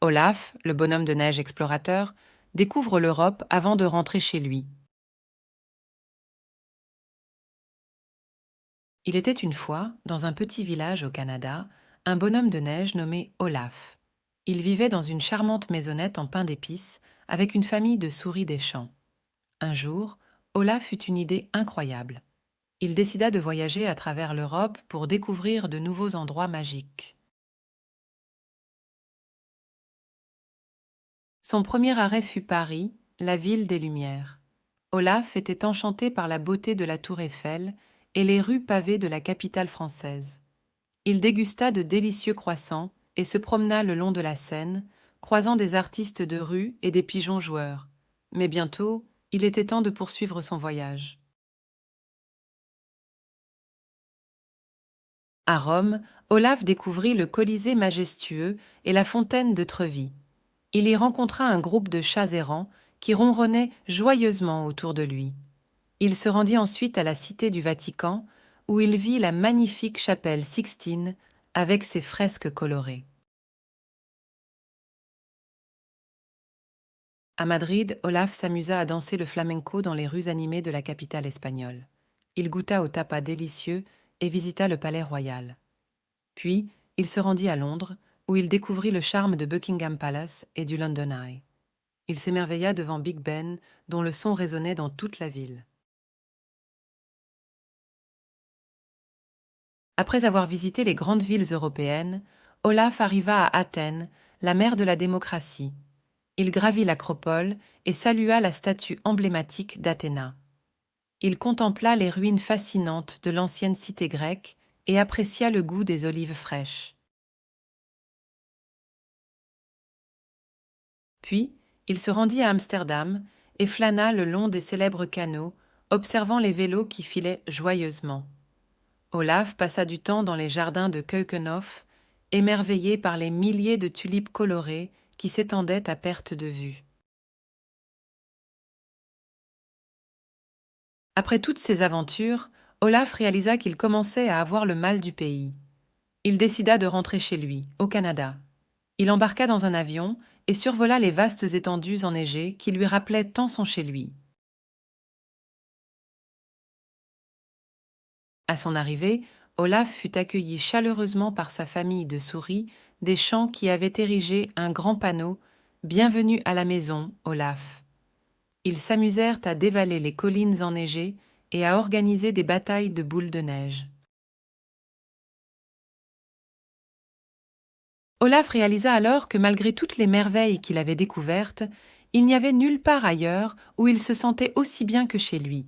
Olaf, le bonhomme de neige explorateur, découvre l'Europe avant de rentrer chez lui. Il était une fois, dans un petit village au Canada, un bonhomme de neige nommé Olaf. Il vivait dans une charmante maisonnette en pain d'épices avec une famille de souris des champs. Un jour, Olaf eut une idée incroyable. Il décida de voyager à travers l'Europe pour découvrir de nouveaux endroits magiques. Son premier arrêt fut Paris, la ville des Lumières. Olaf était enchanté par la beauté de la tour Eiffel et les rues pavées de la capitale française. Il dégusta de délicieux croissants et se promena le long de la Seine, croisant des artistes de rue et des pigeons joueurs. Mais bientôt, il était temps de poursuivre son voyage. À Rome, Olaf découvrit le Colisée majestueux et la fontaine de Trevi. Il y rencontra un groupe de chats errants qui ronronnaient joyeusement autour de lui. Il se rendit ensuite à la Cité du Vatican, où il vit la magnifique chapelle Sixtine avec ses fresques colorées. À Madrid, Olaf s'amusa à danser le flamenco dans les rues animées de la capitale espagnole. Il goûta au tapas délicieux et visita le palais royal. Puis, il se rendit à Londres, où il découvrit le charme de Buckingham Palace et du London Eye. Il s'émerveilla devant Big Ben, dont le son résonnait dans toute la ville. Après avoir visité les grandes villes européennes, Olaf arriva à Athènes, la mère de la démocratie. Il gravit l'acropole et salua la statue emblématique d'Athéna. Il contempla les ruines fascinantes de l'ancienne cité grecque et apprécia le goût des olives fraîches. Puis, il se rendit à Amsterdam et flâna le long des célèbres canaux, observant les vélos qui filaient joyeusement. Olaf passa du temps dans les jardins de Keukenhof, émerveillé par les milliers de tulipes colorées qui s'étendaient à perte de vue. Après toutes ces aventures, Olaf réalisa qu'il commençait à avoir le mal du pays. Il décida de rentrer chez lui, au Canada. Il embarqua dans un avion et survola les vastes étendues enneigées qui lui rappelaient tant son chez lui. À son arrivée, Olaf fut accueilli chaleureusement par sa famille de souris des champs qui avaient érigé un grand panneau « Bienvenue à la maison, Olaf ». Ils s'amusèrent à dévaler les collines enneigées et à organiser des batailles de boules de neige. Olaf réalisa alors que malgré toutes les merveilles qu'il avait découvertes, il n'y avait nulle part ailleurs où il se sentait aussi bien que chez lui.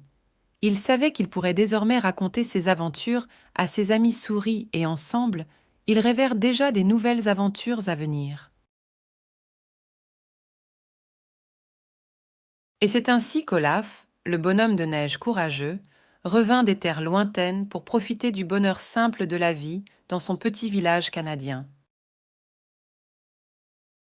Il savait qu'il pourrait désormais raconter ses aventures à ses amis souris et ensemble, ils rêvèrent déjà des nouvelles aventures à venir. Et c'est ainsi qu'Olaf, le bonhomme de neige courageux, revint des terres lointaines pour profiter du bonheur simple de la vie dans son petit village canadien.